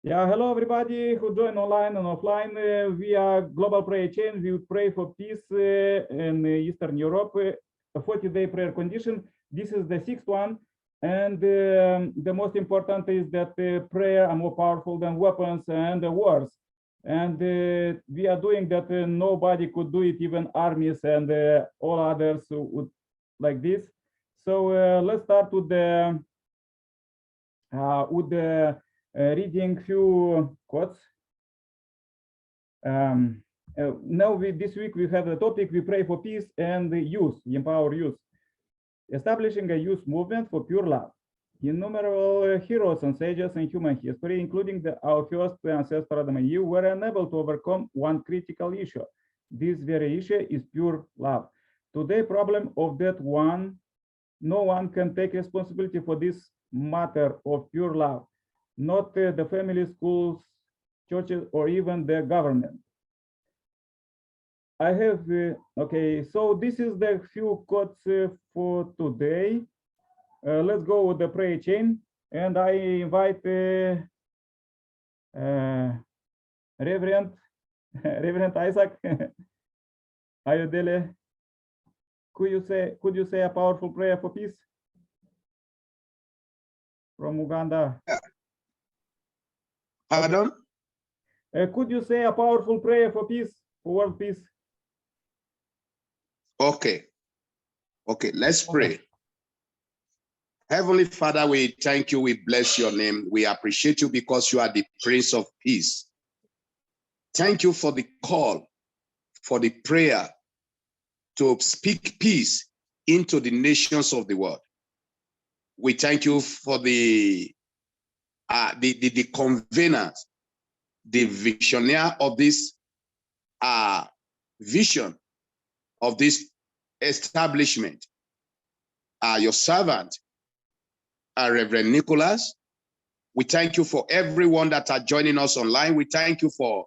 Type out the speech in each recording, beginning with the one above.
Yeah, hello everybody who join online and offline. We are Global Prayer Chain. We pray for peace in Eastern Europe. A 40-day prayer condition. This is the sixth one. And the most important is that prayer are more powerful than weapons and wars. And we are doing that. Nobody could do it, even armies and all others would like this. So let's start with the reading few quotes. Now this week we have the topic, we pray for peace and youth, empower youth. Establishing a youth movement for pure love. Innumerable heroes and sages in human history, including our first ancestor Adam and Eve, were unable to overcome one critical issue. This very issue is pure love. Today, problem of that one, no one can take responsibility for this matter of pure love. Not the family, schools, churches, or even the government. I have, okay, so this is the few quotes for today. Let's go with the prayer chain. And I invite Reverend Isaac Ayodele. Could you say a powerful prayer for peace? From Uganda. Pardon? Could you say a powerful prayer for peace, for world peace? Okay. Okay, let's pray. Heavenly Father, we thank you, we bless your name. We appreciate you because you are the Prince of Peace. Thank you for the call, for the prayer to speak peace into the nations of the world. We thank you for the conveners, the visionary of this vision of this establishment, your servant, Reverend Nicholas. We thank you for everyone that are joining us online. We thank you for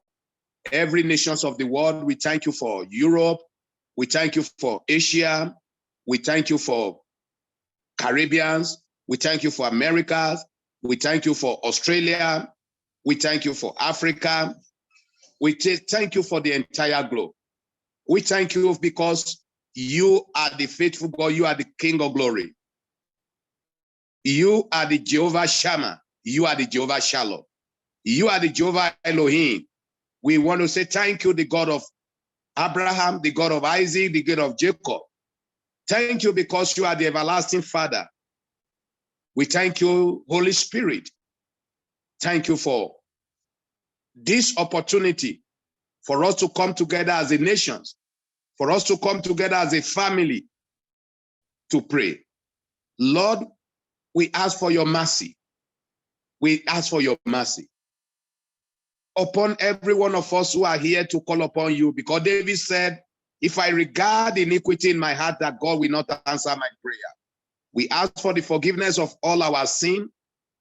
every nations of the world. We thank you for Europe. We thank you for Asia. We thank you for Caribbeans. We thank you for America. We thank you for Australia. We thank you for Africa. We thank you for the entire globe. We thank you because you are the faithful God. You are the King of glory. You are the Jehovah Shammah. You are the Jehovah Shalom. You are the Jehovah Elohim. We want to say thank you, the God of Abraham, the God of Isaac, the God of Jacob. Thank you because you are the everlasting Father. We thank you, Holy Spirit. Thank you for this opportunity for us to come together as a nation, for us to come together as a family to pray. Lord, we ask for your mercy. We ask for your mercy upon every one of us who are here to call upon you, because David said, if I regard iniquity in my heart, that God will not answer my prayer. We ask for the forgiveness of all our sin.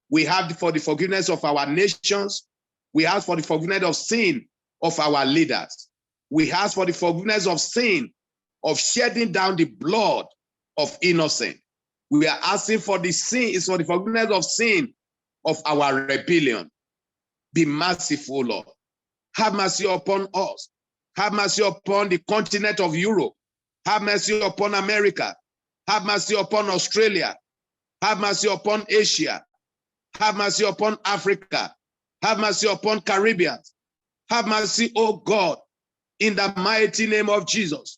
We ask for the forgiveness of our nations. We ask for the forgiveness of sin of our leaders. We ask for the forgiveness of sin, of shedding down the blood of innocent. We are asking for the sin, is for the forgiveness of sin of our rebellion. Be merciful, Lord. Have mercy upon us. Have mercy upon the continent of Europe. Have mercy upon America. Have mercy upon Australia. Have mercy upon Asia. Have mercy upon Africa. Have mercy upon Caribbean. Have mercy, oh God, in the mighty name of Jesus.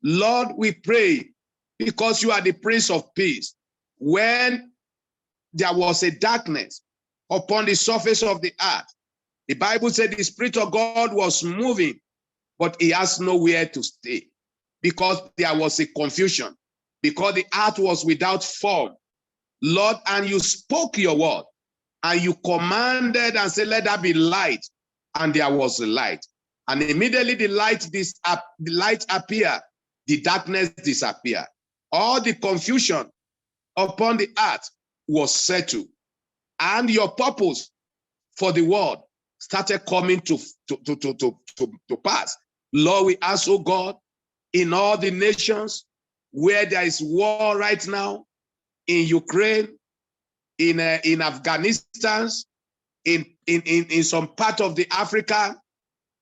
Lord, we pray because you are the Prince of Peace. When there was a darkness upon the surface of the earth, the Bible said the Spirit of God was moving, but he has nowhere to stay because there was a confusion, because the earth was without form. Lord, and you spoke your word, and you commanded and said, let there be light, and there was a light. And immediately the light appeared, the darkness disappeared. All the confusion upon the earth was settled, and your purpose for the world started coming to pass. Lord, we ask, oh God, in all the nations where there is war right now, in Ukraine, in Afghanistan, in some part of the Africa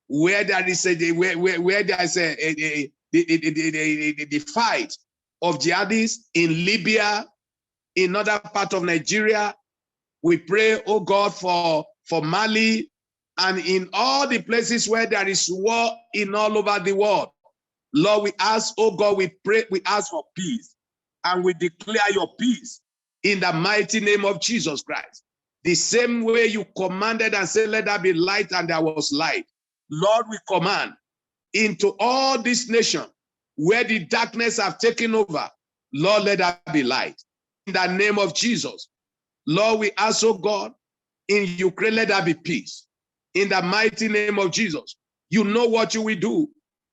where there is where there is the fight of jihadists in Libya, in other part of Nigeria. We pray, oh God, for Mali, and in all the places where there is war in all over the world. Lord, we ask, oh God, we pray, we ask for peace, and we declare your peace in the mighty name of Jesus Christ. The same way you commanded and said, let there be light, and there was light. Lord, we command into all this nation where the darkness have taken over, Lord, let there be light. In the name of Jesus. Lord, we ask, oh God, in Ukraine, let there be peace. In the mighty name of Jesus. You know what you will do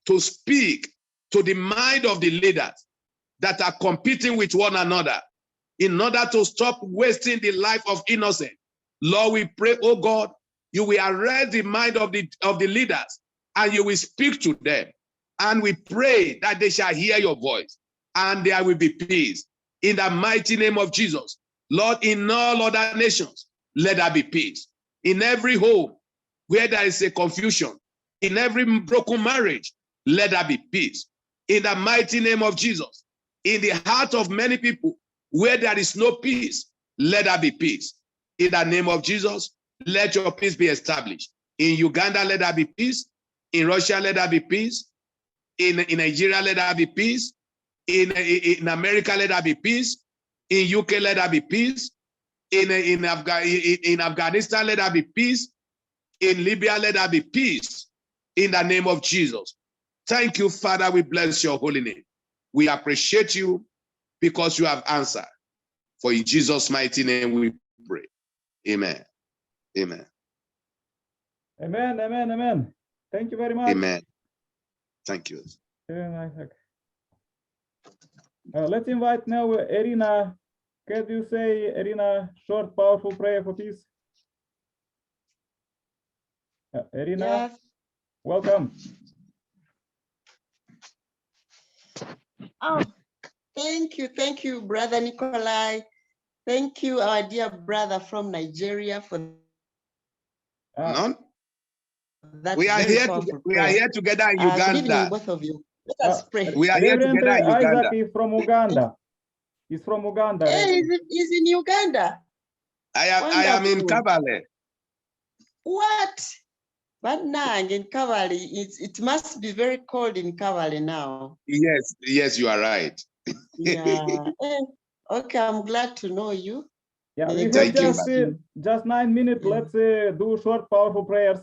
to speak to the mind of the leaders that are competing with one another in order to stop wasting the life of innocent. Lord, we pray, oh God, you will arrest the mind of the leaders, and you will speak to them. And we pray that they shall hear your voice, and there will be peace. In the mighty name of Jesus. Lord, in all other nations, let there be peace. In every home where there is a confusion, in every broken marriage, let there be peace. In the mighty name of Jesus. In the heart of many people where there is no peace, let there be peace. In the name of Jesus, let your peace be established. In Uganda, let there be peace. In Russia, let there be peace. In Nigeria, let there be peace. In America, let there be peace. In UK, let there be peace. In Afghanistan, let there be peace. In Libya, let there be peace. In the name of Jesus. Thank you, Father. We bless your holy name. We appreciate you because you have answered. For in Jesus' mighty name we pray. Amen. Amen. Amen, amen, amen. Thank you very much. Amen. Thank you. Let's invite now Irina. Can you say, Irina, short, powerful prayer for peace? Irina, Yes. welcome. Oh, thank you, Brother Nikolai. Thank you, our dear brother from Nigeria, for None? that. We are here together in Uganda. Good evening, both of you. Let us pray. We are here Reverend together in Uganda. Isaac is from Uganda. He's from Uganda. Hey, he's in Uganda. I am in Kabale. What? But now in Kabale, it must be very cold in Kabale now. Yes, you are right. Yeah. Okay, I'm glad to know you. Yeah, we have just 9 minutes. Yeah. Let's do short, powerful prayers.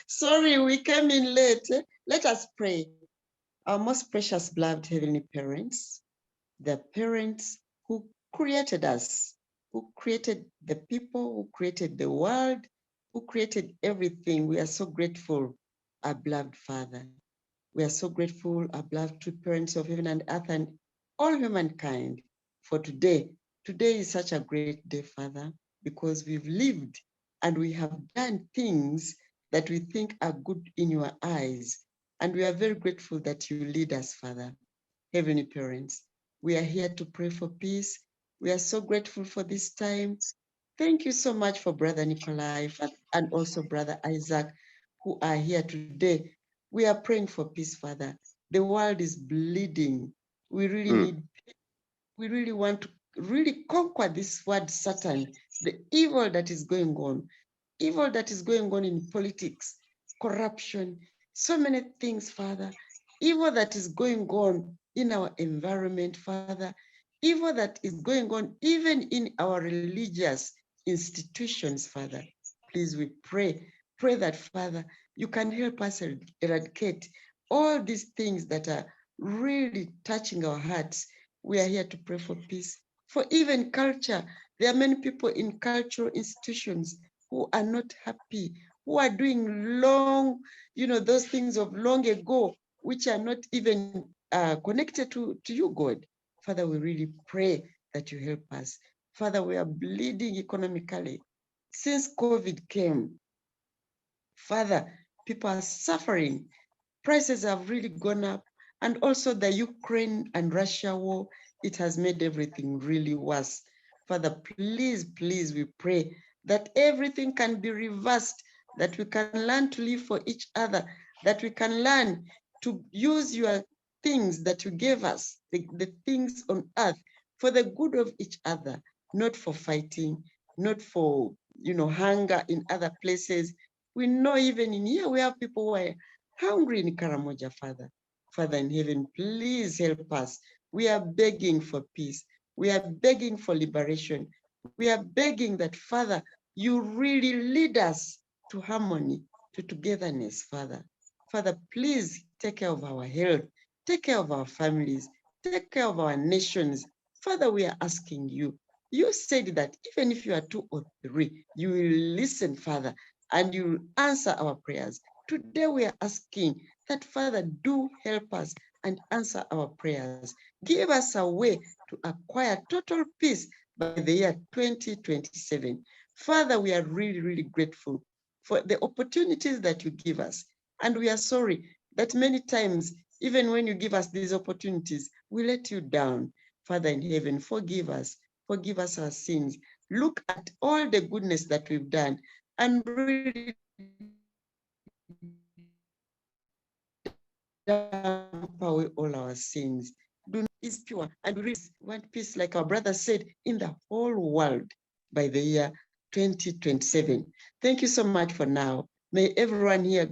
Sorry, we came in late. Let us pray. Our most precious, beloved heavenly parents, the parents who created us, who created the people, who created the world, who created everything. We are so grateful, our beloved Father. We are so grateful, our beloved two parents of heaven and earth and all humankind, for today. Today is such a great day, Father, because we've lived and we have done things that we think are good in your eyes. And we are very grateful that you lead us, Father. Heavenly parents, we are here to pray for peace. We are so grateful for this time. Thank you so much for Brother Nikolai and also Brother Isaac, who are here today. We are praying for peace, Father. The world is bleeding. We really need, we really want to really conquer this word Satan, the evil that is going on in politics, corruption, so many things, Father. Evil that is going on in our environment, Father. Evil that is going on even in our religious institutions, Father. Please, we pray that, Father, you can help us eradicate all these things that are really touching our hearts. We are here to pray for peace, for even culture. There are many people in cultural institutions who are not happy, who are doing long, those things of long ago, which are not even connected to you, God. Father, we really pray that you help us. Father, we are bleeding economically. Since COVID came, Father, people are suffering. Prices have really gone up. And also the Ukraine and Russia war, it has made everything really worse. Father, please, please, we pray that everything can be reversed, that we can learn to live for each other, that we can learn to use your things that you gave us, the things on earth, for the good of each other, not for fighting, not for, hunger in other places. We know even in here we have people who are hungry in Karamoja, Father. Father in heaven, please help us. We are begging for peace. We are begging for liberation. We are begging that, Father, you really lead us to harmony, to togetherness, Father. Father, please take care of our health, take care of our families, take care of our nations. Father, we are asking you. You said that even if you are 2 or 3, you will listen, Father, and you will answer our prayers. Today we are asking that, Father, do help us and answer our prayers. Give us a way to acquire total peace by the year 2027. Father, we are really, really grateful for the opportunities that you give us. And we are sorry that many times, even when you give us these opportunities, we let you down. Father in heaven, forgive us our sins. Look at all the goodness that we've done and really dump away all our sins. Do not is pure, and we really want peace, like our brother said, in the whole world by the year 2027. Thank you so much for now. May everyone here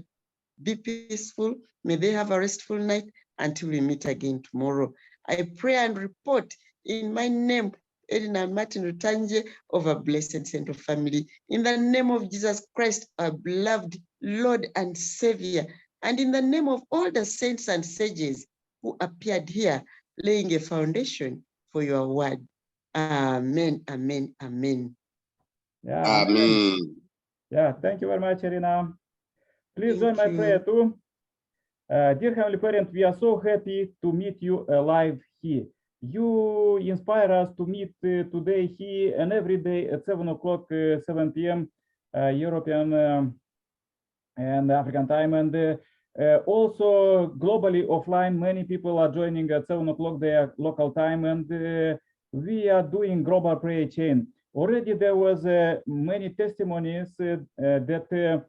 be peaceful. May they have a restful night until we meet again tomorrow. I pray and report in my name, Edina Martin Rutanje, of a blessed Central family. In the name of Jesus Christ, our beloved Lord and Savior, and in the name of all the saints and sages who appeared here, laying a foundation for your word. Amen, amen, amen. Yeah, Amen. yeah, thank you very much, Irina. Please join Thank my prayer you. too. Dear Heavenly Parent, we are so happy to meet you alive here. You inspire us to meet today here and every day at 7 o'clock, 7 p.m. European and African time. And also globally offline, many people are joining at 7 o'clock their local time. And we are doing global prayer chain. Already there was many testimonies that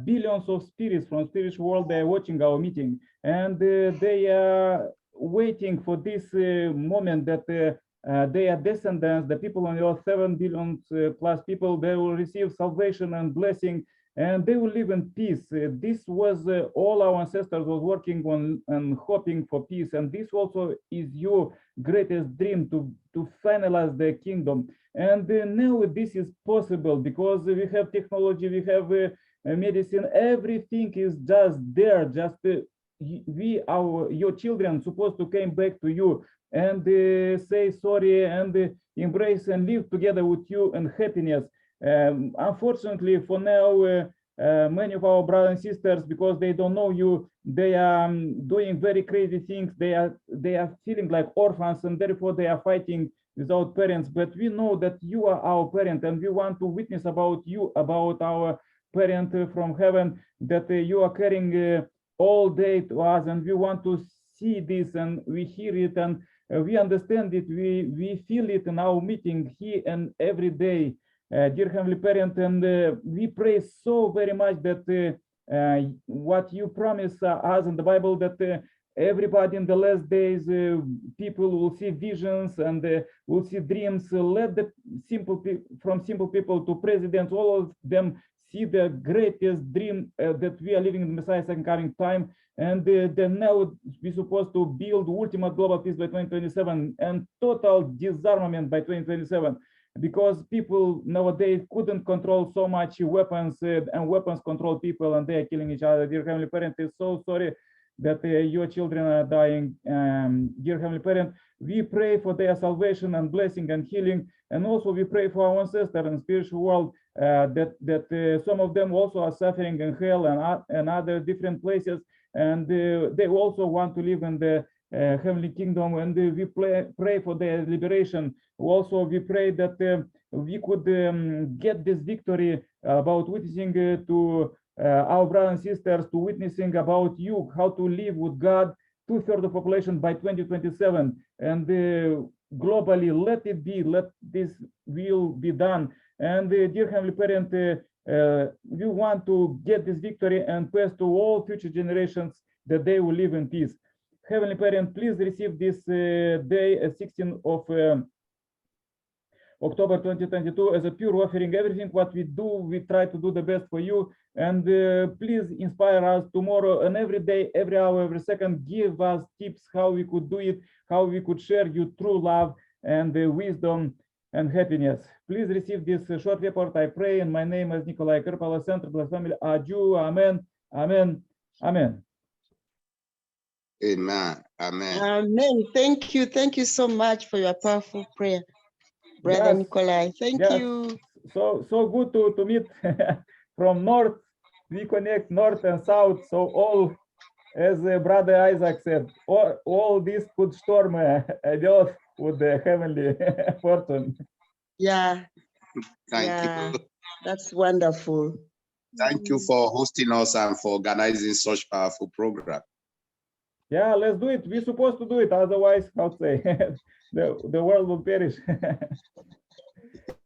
billions of spirits from spiritual world, they are watching our meeting, and they are waiting for this moment that their descendants, the people on earth, 7 billion plus people, they will receive salvation and blessing, and they will live in peace. This was all our ancestors was working on and hoping for peace, and this also is your greatest dream to finalize the kingdom. And now this is possible because we have technology, we have medicine, everything is just there. Just your children supposed to come back to you and say sorry and embrace and live together with you in happiness. Unfortunately, for now, many of our brothers and sisters, because they don't know you, they are doing very crazy things. They are feeling like orphans, and therefore they are fighting without parents. But we know that you are our parent, and we want to witness about you, about our parent from heaven, that you are carrying all day to us, and we want to see this, and we hear it, and we understand it. We feel it in our meeting here and every day, dear Heavenly Parent, and we pray so very much that what you promise us in the Bible, that everybody in the last days, people will see visions and will see dreams. Let the simple people to presidents, all of them see the greatest dream that we are living in the Messiah's second coming time, and then now we're supposed to build ultimate global peace by 2027 and total disarmament by 2027, because people nowadays couldn't control so much weapons, and weapons control people, and they are killing each other. Dear Heavenly Parent, is so sorry that your children are dying. Dear Heavenly Parent, we pray for their salvation and blessing and healing, and also we pray for our ancestors in the spiritual world, that some of them also are suffering in hell and other different places, and they also want to live in the heavenly kingdom, and we pray for their liberation. Also, we pray that we could get this victory about witnessing to our brothers and sisters, to witnessing about you, how to live with God, 2/3 of the population by 2027. And globally. Let it be. Let this will be done. And dear Heavenly Parent, we want to get this victory and pass to all future generations that they will live in peace. Heavenly Parent, please receive this day, 16th of October 2022, as a pure offering. Everything what we do, we try to do the best for you. And please inspire us tomorrow and every day, every hour, every second. Give us tips how we could do it, how we could share you true love and wisdom and happiness. Please receive this short report. I pray in my name as Nikolai Karpala, Center Blessed Family. Adieu. Amen. Amen. Amen. Amen. Amen. Amen. Thank you. Thank you so much for your powerful prayer, Brother Yes. Nikolai. Thank Yes. you. So good to meet from north. We connect north and south. So all, as Brother Isaac said, all this could storm the earth with the heavenly fortune. Yeah. Thank Yeah. you. That's wonderful. Thank you for hosting us and for organizing such powerful program. Yeah, let's do it. We're supposed to do it. Otherwise, how to say, the world will perish.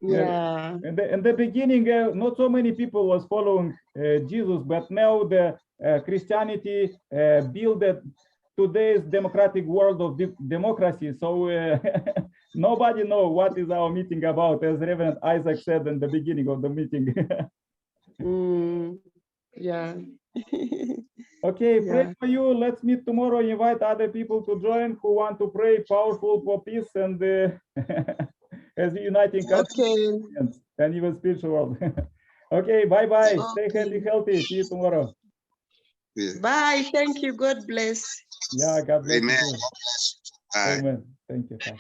Yeah. In the beginning, not so many people was following Jesus, but now the Christianity built today's democratic world of democracy. So nobody know what is our meeting about, as Reverend Isaac said in the beginning of the meeting. Yeah. Okay, pray Yeah. for you. Let's meet tomorrow. Invite other people to join who want to pray powerful for peace and as a uniting country Okay. and even spiritual world. Okay, bye-bye. Stay Okay. happy, healthy. See you tomorrow. Yeah. Bye. Thank you. God bless. Yeah, God bless Amen. you too. Bye. Amen. Thank you. Bye.